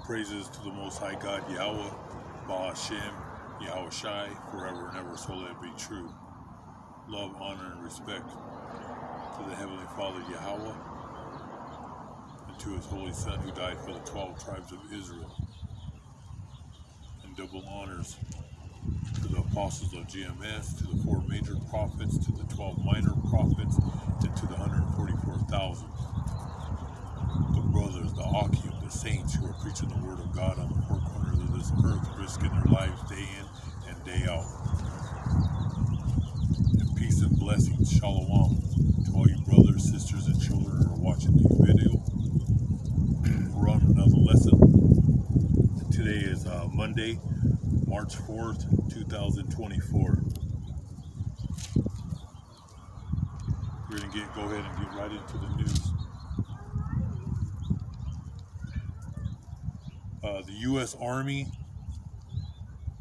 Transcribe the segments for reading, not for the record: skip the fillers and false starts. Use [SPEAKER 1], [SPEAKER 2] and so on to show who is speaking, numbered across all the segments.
[SPEAKER 1] praises to the Most High God, Yahweh, Ba'ashem, Yahweh Shai, forever and ever, so let it be true. Love, honor, and respect to the Heavenly Father, Yahweh, and to His Holy Son, who died for the 12 tribes of Israel. And double honors to the apostles of GMS, to the 4 major prophets, to the 12 minor prophets, and to the 144,000. The brothers, the Akim, the saints who are preaching the word of God on the four corners of this earth, risking their lives day in and day out. And peace and blessings, shalom, to all you brothers, sisters, and children who are watching these videos. We're on another lesson. Today is Monday, March 4th, 2024. We're going to go ahead and get right into the news. The U.S. Army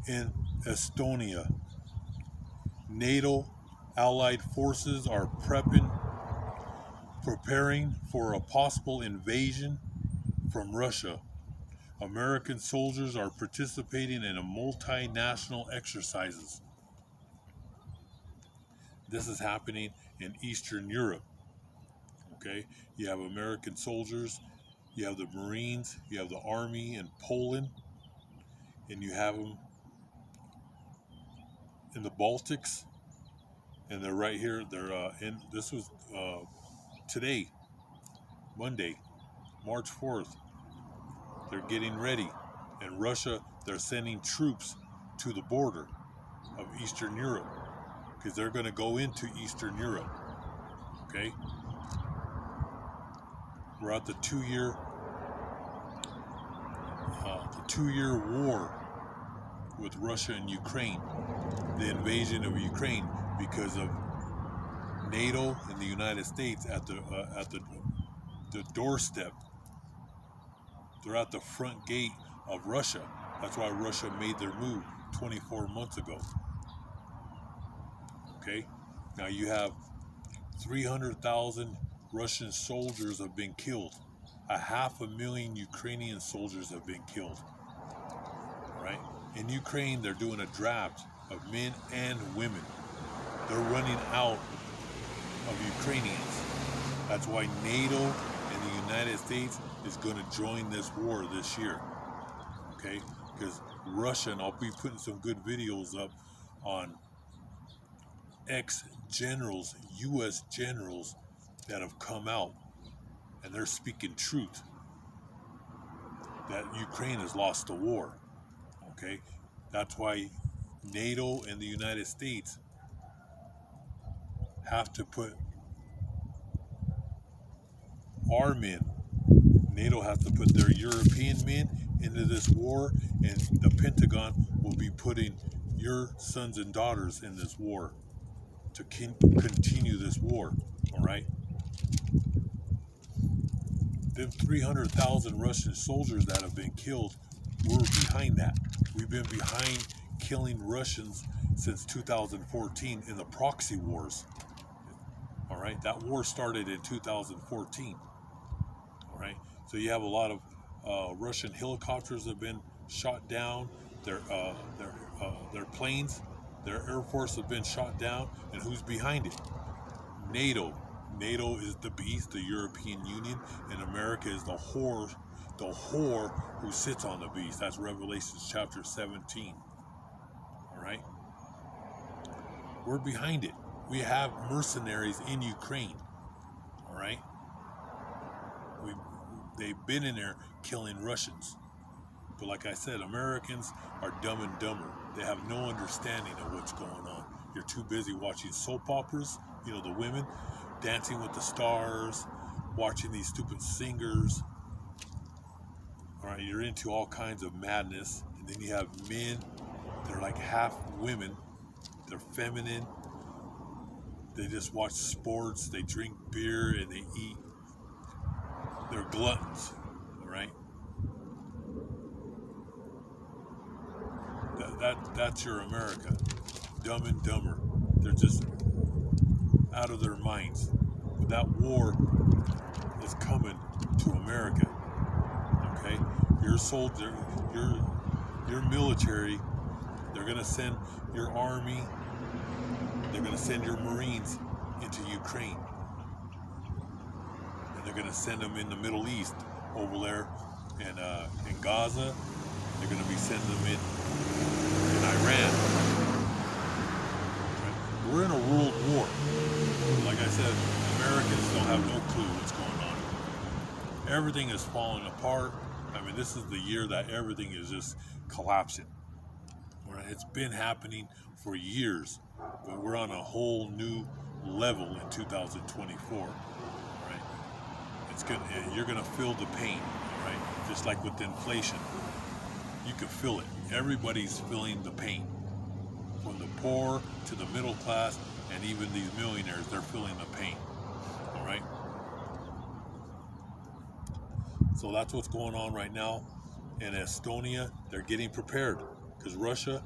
[SPEAKER 1] in Estonia. NATO allied forces are preparing for a possible invasion from Russia. American soldiers are participating in a multinational exercises. This is happening in Eastern Europe. Okay, you have American soldiers, you have the Marines, you have the Army in Poland, and you have them in the Baltics, and they're right here. They're this was today, Monday, March 4th. They're getting ready. In Russia, they're sending troops to the border of Eastern Europe because they're going to go into Eastern Europe. Okay? We're at the two-year war with Russia and Ukraine, the invasion of Ukraine, because of NATO and the United States at the doorstep. They're at the front gate of Russia. That's why Russia made their move 24 months ago. Okay? Now you have 300,000 Russian soldiers have been killed. 500,000 Ukrainian soldiers have been killed. All right? In Ukraine, they're doing a draft of men and women. They're running out of Ukrainians. That's why NATO and the United States is going to join this war this year. Okay? Because Russia, and I'll be putting some good videos up on ex-generals, U.S. generals that have come out, and they're speaking truth that Ukraine has lost the war. Okay? That's why NATO and the United States have to put our men. NATO has to put their European men into this war, and the Pentagon will be putting your sons and daughters in this war to continue this war. All right? Them 300,000 Russian soldiers that have been killed, we're behind that. We've been behind killing Russians since 2014 in the proxy wars. All right, that war started in 2014. All right, so you have a lot of Russian helicopters that have been shot down. Their planes, their air force have been shot down. And who's behind it? NATO. NATO is the beast, the European Union, and America is the whore who sits on the beast. That's Revelation chapter 17. All right? We're behind it. We have mercenaries in Ukraine. All right? They've been in there killing Russians. But like I said, Americans are dumb and dumber. They have no understanding of what's going on. You're too busy watching soap operas, you know, the women, Dancing with the Stars, watching these stupid singers. All right, you're into all kinds of madness. And then you have men, they're like half women. They're feminine. They just watch sports. They drink beer and they eat. They're gluttons, all right? That's your America. Dumb and dumber. They're just out of their minds. But that war is coming to America. Okay? Your your soldier, your military, they're gonna send your army, they're gonna send your Marines into Ukraine, and they're gonna send them in the Middle East over there in Gaza. They're gonna be sending them in Iran. We're in a world war. Like I said, Americans don't have no clue what's going on. Everything is falling apart. I mean, this is the year that everything is just collapsing. Right? It's been happening for years, but we're on a whole new level in 2024. Right? You're gonna feel the pain, right? Just like with inflation, you can feel it. Everybody's feeling the pain. From the poor to the middle class, and even these millionaires, they're feeling the pain. All right. So that's what's going on right now in Estonia. They're getting prepared because Russia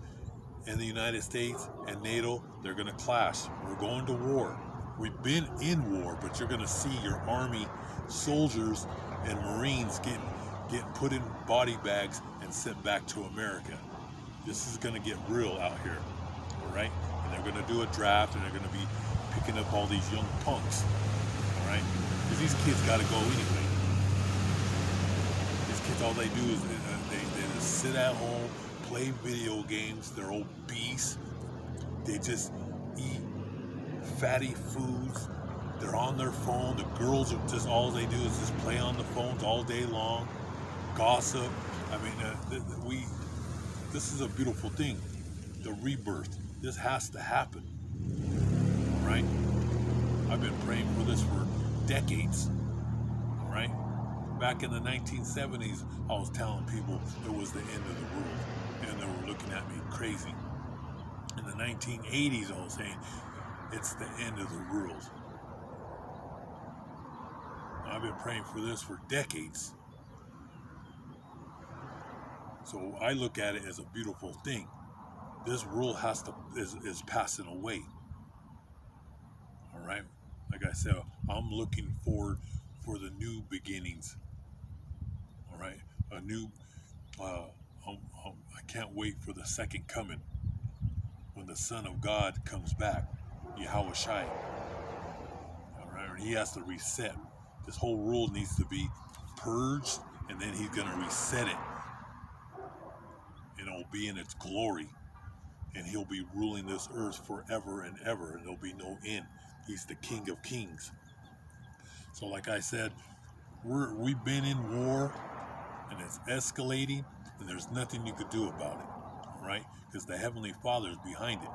[SPEAKER 1] and the United States and NATO, they're going to clash. We're going to war. We've been in war, but you're going to see your army soldiers and Marines getting put in body bags and sent back to America. This is going to get real out here. All right? And they're going to do a draft, and they're going to be picking up all these young punks. All right? Because these kids got to go anyway. These kids, all they do is they just sit at home, play video games. They're obese. They just eat fatty foods. They're on their phone. The girls are just, all they do is just play on the phones all day long, gossip. I mean, this is a beautiful thing. The rebirth. This has to happen. All right? I've been praying for this for decades. All right? Back in the 1970s, I was telling people it was the end of the world, and they were looking at me crazy. In the 1980s, I was saying it's the end of the world. I've been praying for this for decades. So I look at it as a beautiful thing. This world is passing away. All right? Like I said, I'm looking forward for the new beginnings. All right? I can't wait for the second coming when the Son of God comes back, Yahweh Shai. All right? He has to reset. This whole world needs to be purged, and then he's going to reset it. And it'll be in its glory. And he'll be ruling this earth forever and ever, and there'll be no end. He's the King of Kings. So like I said, we've been in war, and it's escalating, and there's nothing you could do about it, right? Because the Heavenly Father is behind it.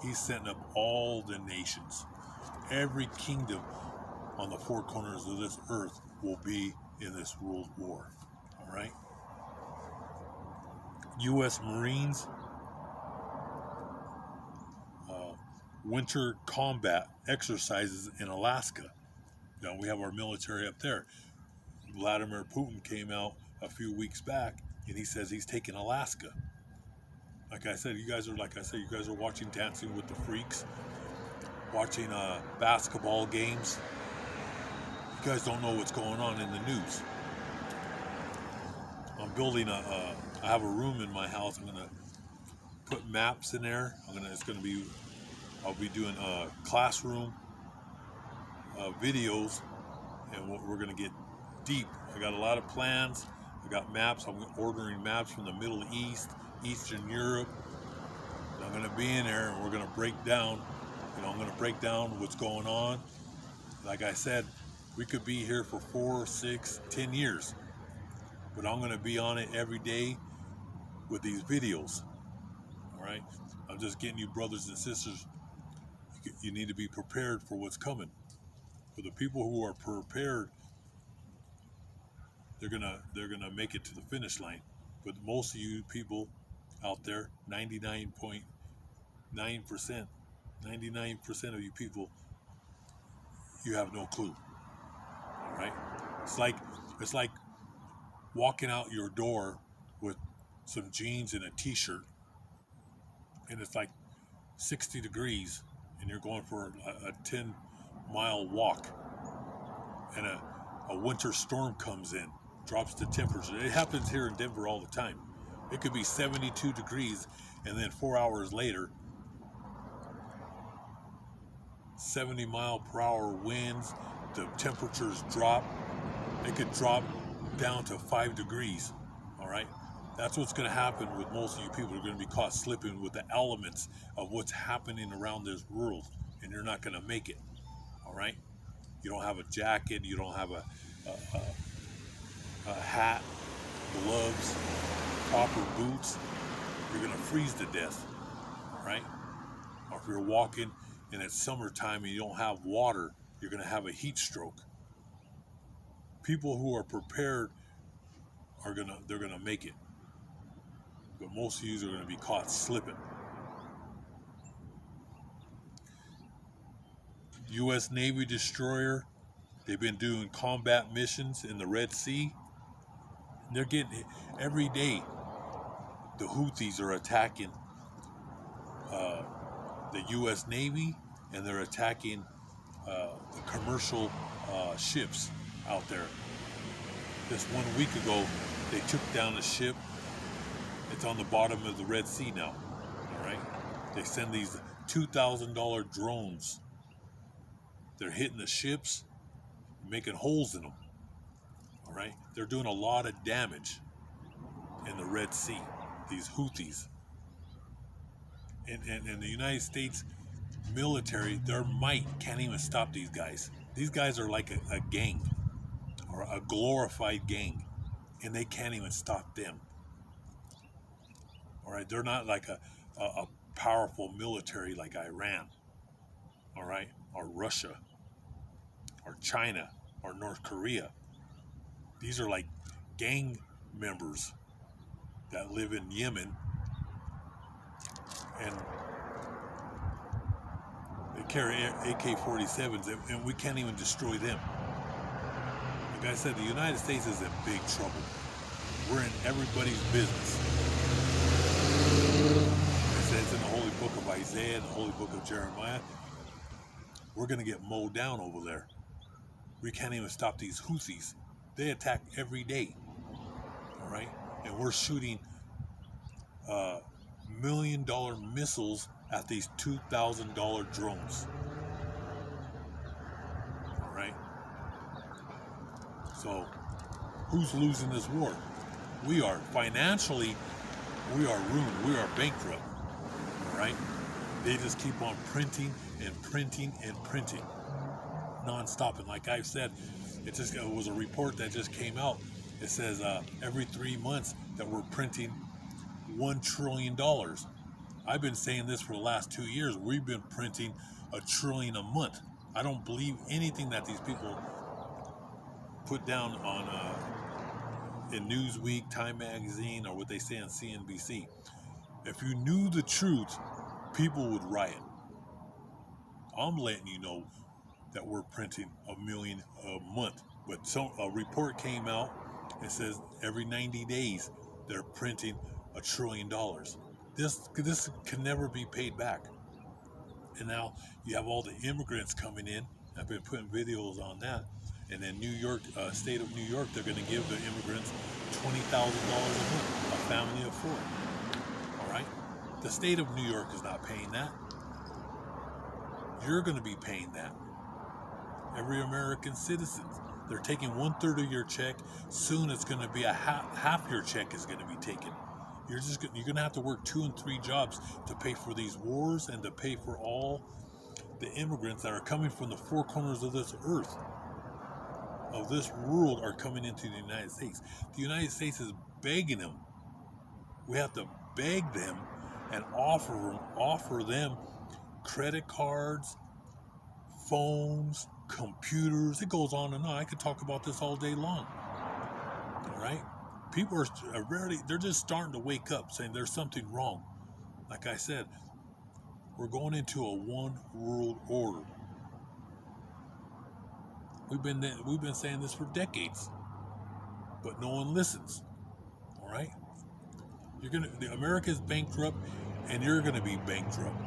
[SPEAKER 1] He's setting up all the nations. Every kingdom on the four corners of this earth will be in this world war, all right? U.S. Marines, winter combat exercises in Alaska. Now, we have our military up there. Vladimir Putin came out a few weeks back, and he says he's taking Alaska. Like I said, you guys are watching Dancing with the Freaks, watching basketball games. You guys don't know what's going on in the news. I'm building I have a room in my house. I'm gonna put maps in there. I'll be doing classroom videos, and we're gonna get deep. I got a lot of plans. I got maps. I'm ordering maps from the Middle East, Eastern Europe. And I'm gonna be in there, and we're gonna break down. I'm gonna break down what's going on. Like I said, we could be here for 4, 6, 10 years, but I'm gonna be on it every day with these videos. All right, I'm just getting you brothers and sisters. You need to be prepared for what's coming. For the people who are prepared, they're gonna make it to the finish line. But most of you people out there, 99.9%, 99% of you people, you have no clue. All right, it's like walking out your door with some jeans and a t-shirt, and it's like 60 degrees, and you're going for a 10-mile walk, and a winter storm comes in, drops the temperature. It happens here in Denver all the time. It could be 72 degrees, and then 4 hours later, 70-mile-per-hour winds, the temperatures drop. It could drop down to 5 degrees, all right? That's what's going to happen with most of you people. Are going to be caught slipping with the elements of what's happening around this world, and you're not going to make it, all right? You don't have a jacket, you don't have a hat, gloves, proper boots, you're going to freeze to death, all right? Or if you're walking and it's summertime and you don't have water, you're going to have a heat stroke. People who are prepared they're going to make it. But most of you are going to be caught slipping. U.S. Navy destroyer, they've been doing combat missions in the Red Sea. They're getting, every day, the Houthis are attacking the U.S. Navy, and they're attacking the commercial ships out there. Just 1 week ago, they took down a ship. It's on the bottom of the Red Sea now, all right? They send these $2,000 drones. They're hitting the ships, making holes in them, all right? They're doing a lot of damage in the Red Sea, these Houthis. And the United States military, their might can't even stop these guys. These guys are like a gang, or a glorified gang, and they can't even stop them. All right, they're not like a powerful military like Iran, all right, or Russia, or China, or North Korea. These are like gang members that live in Yemen, and they carry AK-47s, and we can't even destroy them. Like I said, the United States is in big trouble. We're in everybody's business. It says in the Holy Book of Isaiah and the Holy Book of Jeremiah, we're going to get mowed down over there. We can't even stop these Houthis. They attack every day, all right? And we're shooting $1 million missiles at these $2,000 drones, all right? So who's losing this war? We are. Financially, we are ruined. We are bankrupt, all right? They just keep on printing and printing and printing non-stop. And like I've said, it was a report that just came out. It says every 3 months that we're printing $1 trillion. I've been saying this for the last 2 years. We've been printing $1 trillion a month. I don't believe anything that these people put down on in Newsweek, Time Magazine, or what they say on CNBC. If you knew the truth, people would riot. I'm letting you know that we're printing $1 million a month. But a report came out and says every 90 days they're printing $1 trillion. This can never be paid back. And now you have all the immigrants coming in. I've been putting videos on that. And in New York, state of New York, they're going to give the immigrants $20,000 a month, a family of 4. All right? The state of New York is not paying that. You're going to be paying that. Every American citizen. They're taking 1/3 of your check. Soon it's going to be half your check is going to be taken. You're going to have to work 2 and 3 jobs to pay for these wars and to pay for all the immigrants that are coming from the 4 corners of this earth, of this world, are coming into the United States. The United States is begging them. We have to beg them and offer them credit cards, phones, computers. It goes on and on. I could talk about this all day long. All right? People are they're just starting to wake up, saying there's something wrong. Like I said, we're going into a one world order. We've been saying this for decades, but no one listens. All right? America's bankrupt, and you're gonna be bankrupt.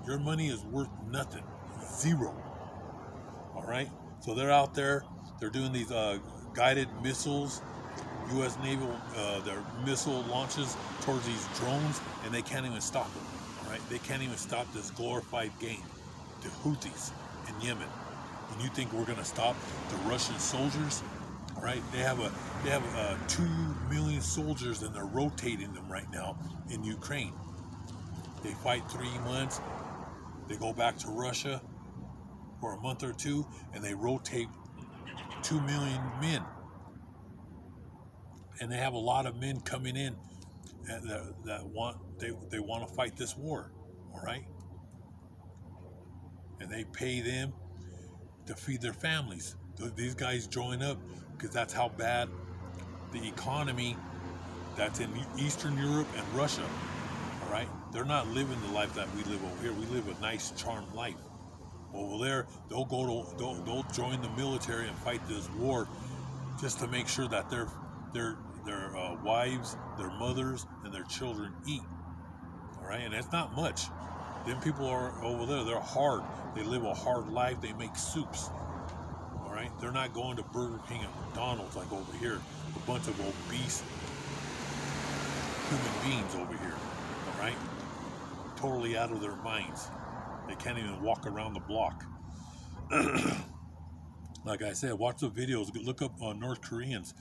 [SPEAKER 1] Your money is worth nothing, 0. All right? So they're out there They're doing these guided missiles, U.S. naval their missile launches towards these drones, and they can't even stop them. All right, they can't even stop this glorified game, the Houthis in Yemen. And you think we're gonna stop the Russian soldiers? All right, they have 2 million soldiers, and they're rotating them right now in Ukraine. They fight 3 months, they go back to Russia for a month or two, and they rotate 2 million men. And they have a lot of men coming in that want to fight this war. All right, and they pay them to feed their families. These guys join up because that's how bad the economy that's in Eastern Europe and Russia. All right, they're not living the life that we live over here. We live a nice, charmed life. Over there, they'll join the military and fight this war just to make sure that their wives, their mothers, and their children eat. All right, and it's not much. Them people are over there. They're hard. They live a hard life. They make soups. All right, they're not going to Burger King and McDonald's like over here. A bunch of obese human beings over here. All right, totally out of their minds. They can't even walk around the block. Like I said, watch the videos. Look up North Koreans.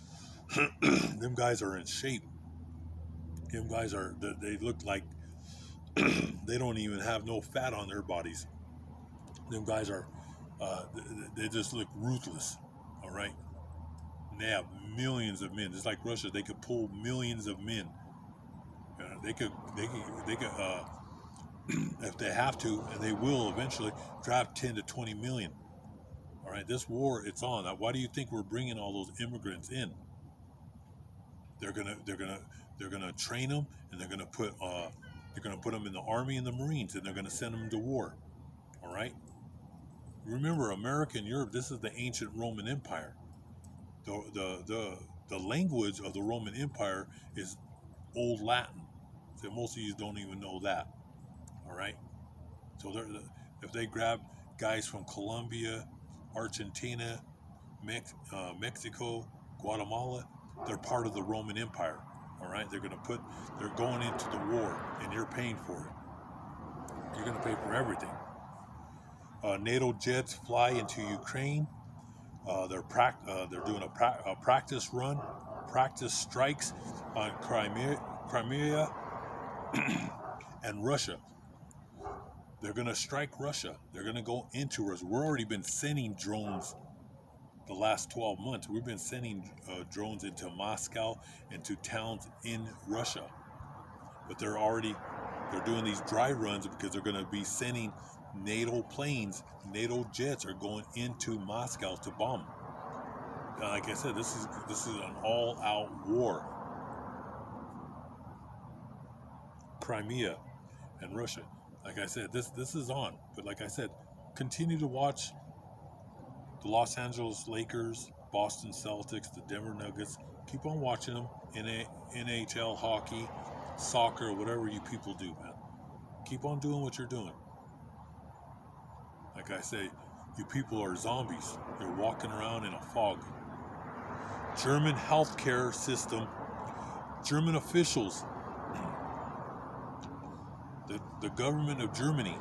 [SPEAKER 1] Them guys are in shape. Them guys they look like they don't even have no fat on their bodies. Them guys are, they just look ruthless. All right. And they have millions of men. Just like Russia, they could pull millions of men. They could, if they have to, and they will eventually, draft 10 to 20 million. All right. This war, it's on. Now, why do you think we're bringing all those immigrants in? They're gonna train them, and they're gonna put them in the Army and the Marines, and they're gonna send them to war. All right. Remember, America and Europe. This is the ancient Roman Empire. The language of the Roman Empire is Old Latin. So most of you don't even know that. All right. So if they grab guys from Colombia, Argentina, Mexico, Guatemala, they're part of the Roman Empire. All right, they're going into the war, and you're paying for it. You're going to pay for everything. NATO jets fly into Ukraine. They're doing a practice run, practice strikes on Crimea and Russia. They're going to strike Russia. They're going to go into Russia. We've already been sending drones. The last 12 months, we've been sending drones into Moscow and to towns in Russia. But they're doing these dry runs because they're going to be sending NATO planes, NATO jets are going into Moscow to bomb. Like I said, this is an all-out war. Crimea and Russia. Like I said, this is on. But like I said, continue to watch the Los Angeles Lakers, Boston Celtics, the Denver Nuggets. Keep on watching them. NHL, hockey, soccer, whatever you people do, man. Keep on doing what you're doing. Like I say, you people are zombies. You're walking around in a fog. German healthcare system, German officials, the government of Germany,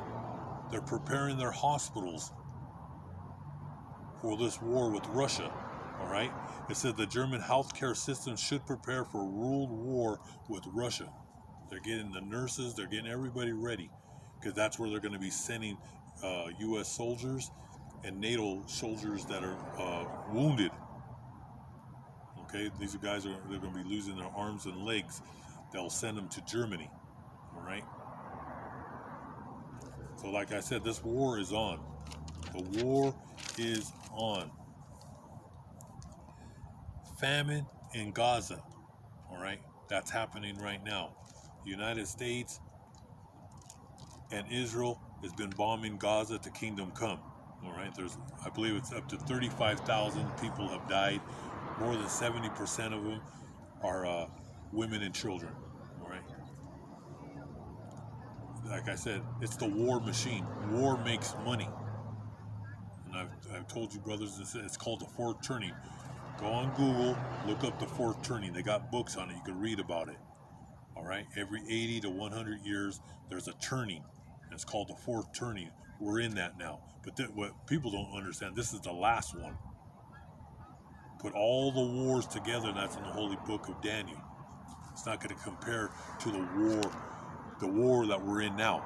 [SPEAKER 1] they're preparing their hospitals for this war with Russia. All right, it said the German healthcare system should prepare for a world war with Russia. They're getting the nurses, they're getting everybody ready, because that's where they're going to be sending U.S. soldiers and NATO soldiers that are wounded. Okay, these guys they're going to be losing their arms and legs. They'll send them to Germany. All right. So, like I said, this war is on. The war is on. Famine in Gaza. All right, that's happening right now. The United States and Israel has been bombing Gaza to Kingdom Come. All right, I believe it's up to 35,000 people have died. More than 70% of them are women and children. All right. Like I said, it's the war machine. War makes money. And I've told you, brothers, it's called the fourth turning. Go on Google, look up the fourth turning. They got books on it. You can read about it. All right. Every 80 to 100 years, there's a turning. And it's called the fourth turning. We're in that now. But what people don't understand, this is the last one. Put all the wars together, and that's in the holy book of Daniel. It's not going to compare to the war that we're in now.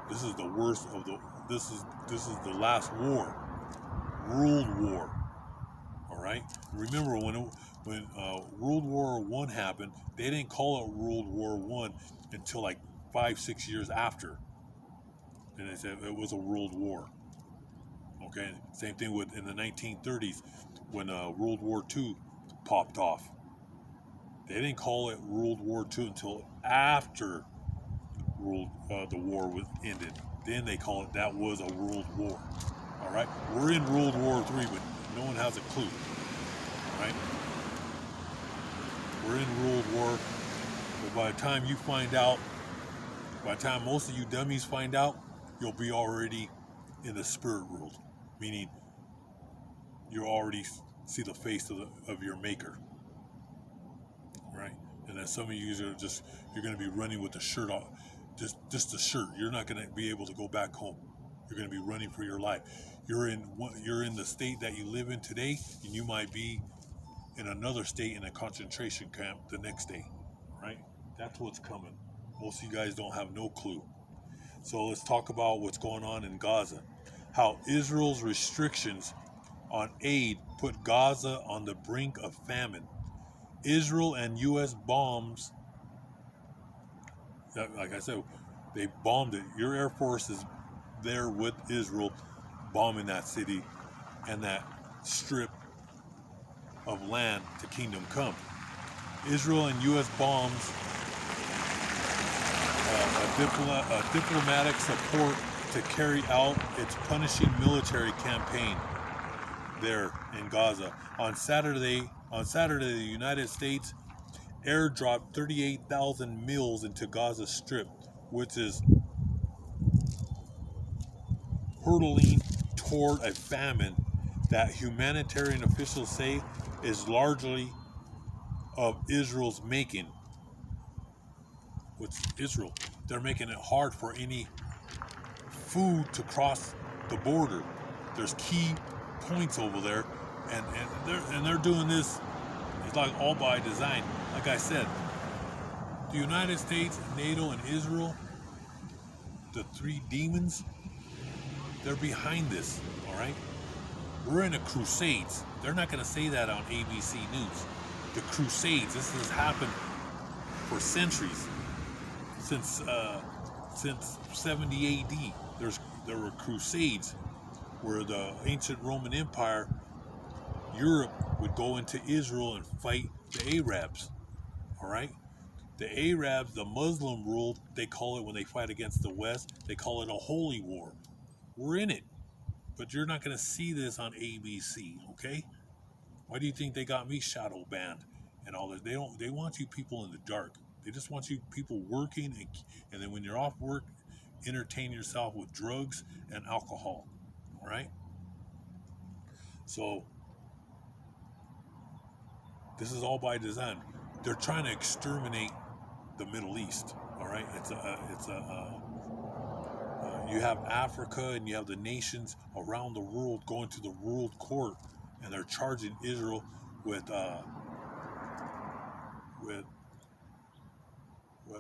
[SPEAKER 1] This is the worst of the. This is the last war, world war. All right. Remember when World War I happened, they didn't call it World War I until like 5-6 years after. And they said it was a world war. Okay. Same thing with in the 1930s when World War II popped off. They didn't call it World War II until after the war was ended. Then they call it that was a world war. All right, we're in World War III, but no one has a clue. All right, we're in World War. But by the time you find out, by the time most of you dummies find out, you'll be already in the spirit world, meaning you already see the face of your maker. Right, and then some of you are you're going to be running with the shirt off, just the shirt. You're not going to be able to go back home. You're going to be running for your life. You're in the state that you live in today, and you might be in another state in a concentration camp the next day. Right, that's what's coming. Most of you guys don't have no clue. So let's talk about what's going on in Gaza. How Israel's restrictions on aid put Gaza on the brink of famine. Israel and U.S. bombs, like I said, they bombed it. Your Air Force is there with Israel bombing that city and that strip of land to Kingdom Come. Israel and U.S. bombs diplomatic support to carry out its punishing military campaign there in Gaza. On Saturday, the United States airdropped 38,000 meals into Gaza Strip, which is hurtling toward a famine that humanitarian officials say is largely of Israel's making. With Israel, they're making it hard for any food to cross the border. There's key points over there, and they're doing this. It's like all by design. Like I said, the United States, NATO, and Israel, the three demons, they're behind this. All right, we're in a crusades. They're not going to say that on ABC News. The crusades. This has happened for centuries. Since 70 AD, there were crusades where the ancient Roman Empire, Europe, would go into Israel and fight the Arabs. All right, the Arabs, the Muslim world, they call it when they fight against the West, they call it a holy war. We're in it, but you're not going to see this on ABC. Okay? Why do you think they got me shadow banned and all that? They want you people in the dark. They just want you people working, and then when you're off work, entertain yourself with drugs and alcohol. All right? So this is all by design. They're trying to exterminate the Middle East. All right? You have Africa and you have the nations around the world going to the World Court, and they're charging Israel with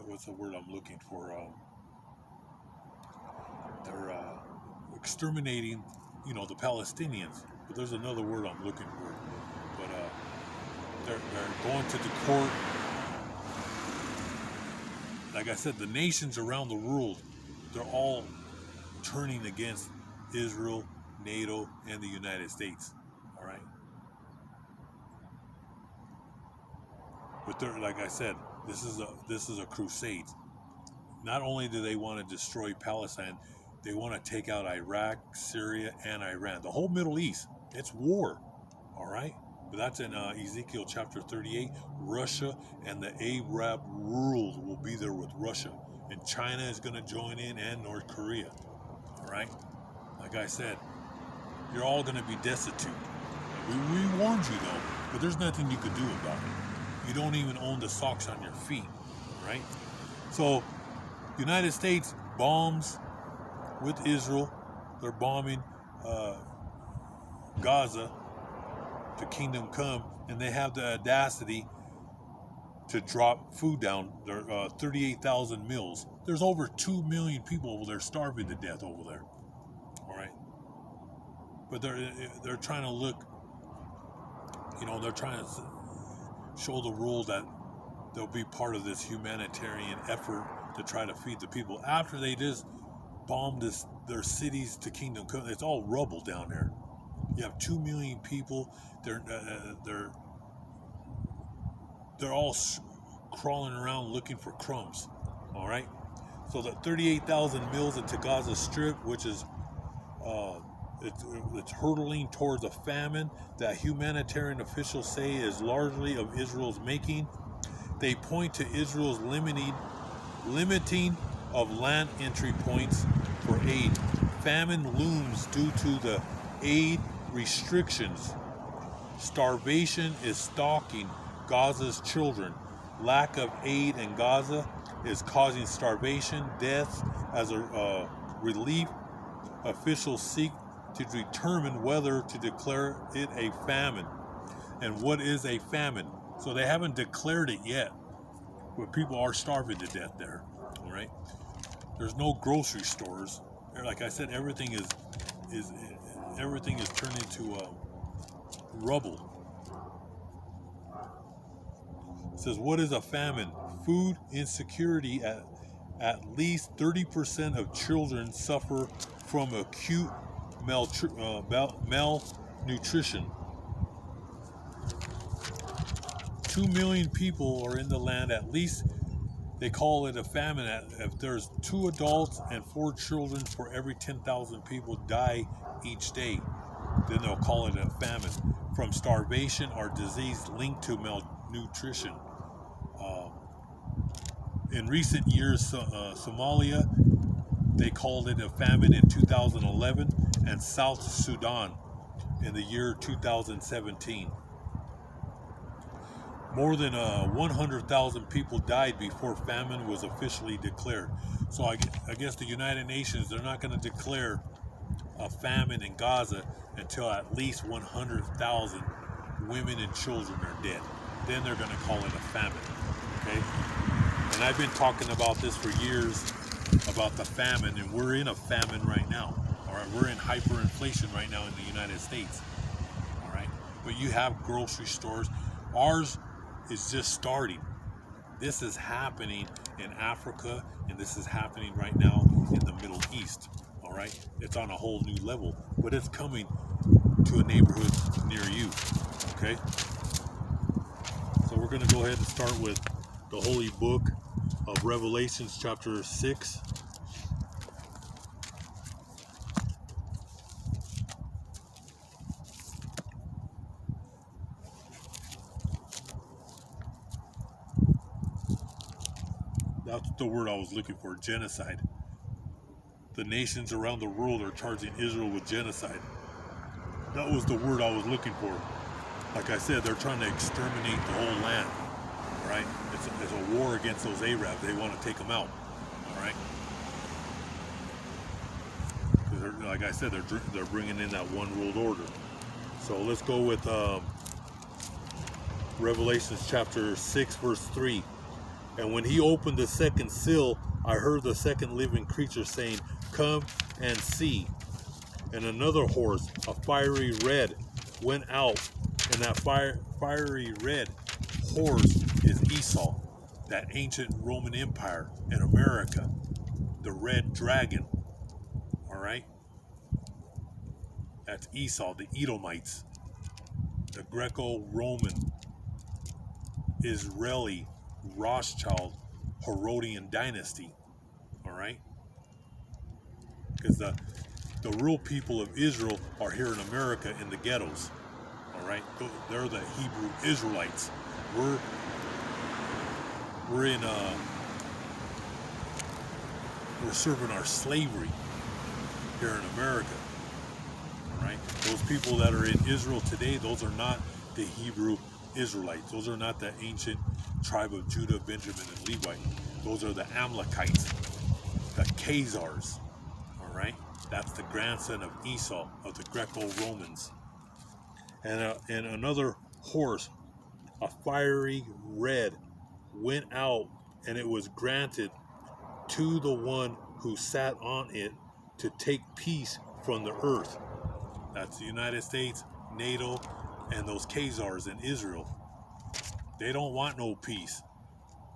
[SPEAKER 1] what's the word I'm looking for? They're exterminating, the Palestinians. But there's another word I'm looking for. But they're going to the court. Like I said, the nations around the world, they're all turning against Israel, NATO, and the United States. All right. But like I said, this is a crusade. Not only do they want to destroy Palestine, they want to take out Iraq, Syria, and Iran. The whole Middle East. It's war. All right? But that's in Ezekiel chapter 38. Russia and the Arab world will be there with Russia. And China is going to join in, and North Korea. All right? Like I said, you're all going to be destitute. We warned you though, but there's nothing you could do about it. You don't even own the socks on your feet, right? So, United States bombs with Israel. They're bombing Gaza to Kingdom Come, and they have the audacity to drop food down. There 38,000 meals. There's over 2 million people over there starving to death over there. All right, but they're trying to look. They're trying to show the world that they'll be part of this humanitarian effort to try to feed the people after they just bombed their cities to Kingdom Come. It's all rubble down there. You have 2 million people. They're all crawling around looking for crumbs. All right. So the 38,000 meals into Gaza Strip, which is it's hurtling towards a famine that humanitarian officials say is largely of Israel's making. They point to Israel's limiting of land entry points for aid. Famine looms due to the aid restrictions. Starvation is stalking Gaza's children. Lack of aid in Gaza is causing starvation, deaths. As a relief, officials seek to determine whether to declare it a famine. And what is a famine? So they haven't declared it yet, but people are starving to death there. All right. There's no grocery stores. Like I said, everything is turned into rubble. It says, what is a famine? Food insecurity. At least 30% of children suffer from acute malnutrition. 2 million people are in the land. At least they call it a famine. If there's 2 adults and 4 children for every 10,000 people die each day, then they'll call it a famine. From starvation or disease linked to malnutrition. In recent years, Somalia, they called it a famine in 2011, and South Sudan in the year 2017. More than 100,000 people died before famine was officially declared. So I guess the United Nations, they're not going to declare a famine in Gaza until at least 100,000 women and children are dead. Then they're going to call it a famine. Okay? And I've been talking about this for years, about the famine, and we're in a famine right now. All right, we're in hyperinflation right now in the United States. All right, but you have grocery stores. Ours is just starting. This is happening in Africa, and this is happening right now in the Middle East. All right, it's on a whole new level, but it's coming to a neighborhood near you. Okay, so we're going to go ahead and start with the Holy Book of Revelations, chapter 6. That's the word I was looking for, genocide. The nations around the world are charging Israel with genocide. That was the word I was looking for. Like I said, they're trying to exterminate the whole land. All right? It's a war against those Arabs. They want to take them out. All right? Like I said, they're bringing in that one world order. So let's go with Revelations chapter 6, verse 3. And when he opened the second seal, I heard the second living creature saying, "Come and see." And another horse, a fiery red, went out. And that fiery red horse is Esau, that ancient Roman Empire in America, the red dragon. All right? That's Esau, the Edomites, the Greco-Roman, Israeli, Rothschild, Herodian dynasty. All right? Because the real people of Israel are here in America in the ghettos. All right? They're the Hebrew Israelites. We're serving our slavery here in America. All right? Those people that are in Israel today, those are not the Hebrew Israelites. Those are not the ancient tribe of Judah, Benjamin, and Levi. Those are the Amalekites, the Khazars, all right? That's the grandson of Esau, of the Greco-Romans. And another horse, a fiery red, went out, and it was granted to the one who sat on it to take peace from the earth. That's the United States, NATO, and those Khazars in Israel. They don't want no peace.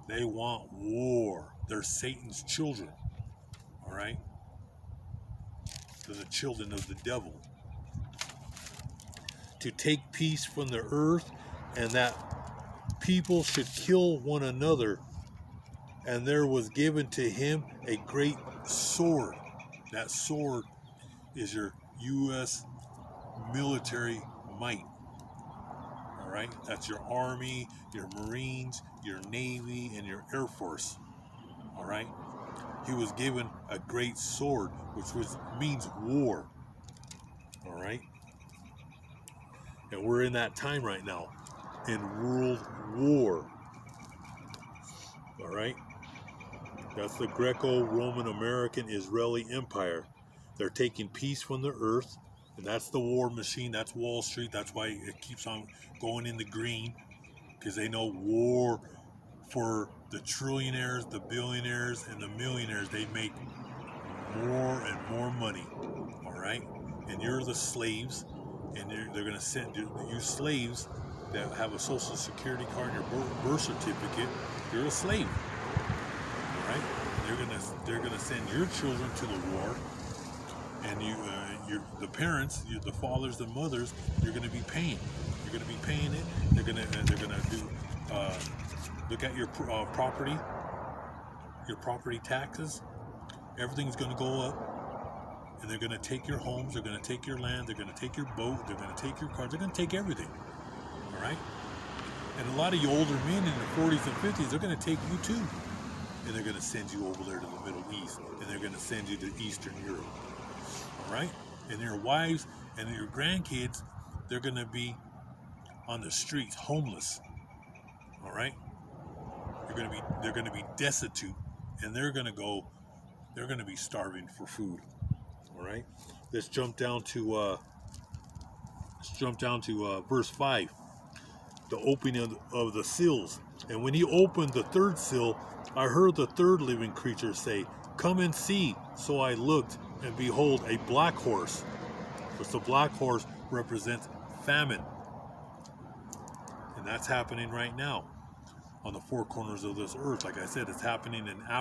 [SPEAKER 1] They want war. They're Satan's children. All right? They're the children of the devil. To take peace from the earth, and that people should kill one another. And there was given to him a great sword. That sword is your U.S. military might. All right? That's your Army, your Marines, your Navy, and your Air Force. All right? He was given a great sword, which means war. All right? And we're in that time right now, in World War. All right? That's the Greco-Roman American Israeli Empire. They're taking peace from the earth, and that's the war machine. That's Wall Street. That's why it keeps on going in the green, because they know war for the trillionaires, the billionaires, and the millionaires. They make more and more money. All right? And you're the slaves, and they're going to send you slaves that have a social security card and your birth certificate. You're a slave. All right? They're gonna send your children to the war, and the parents, the fathers, the mothers, you're gonna be paying. You're gonna be paying it. They're gonna do look at your property taxes. Everything's gonna go up, and they're gonna take your homes. They're gonna take your land. They're gonna take your boat. They're gonna take your cars. They're gonna take everything. All right. And a lot of you older men in their 40s and 50s, they're gonna take you too. And they're going to send you over there to the Middle East, and they're going to send you to Eastern Europe. All right? And your wives and your grandkids, they're going to be on the streets, homeless. All right? They're going to be destitute, and they're going to be starving for food. All right? Let's jump down to verse 5. The opening of the seals. And when he opened the third seal, I heard the third living creature say, "Come and see." So I looked, and behold, a black horse. But the black horse represents famine. And that's happening right now on the four corners of this earth. Like I said, it's happening in Africa.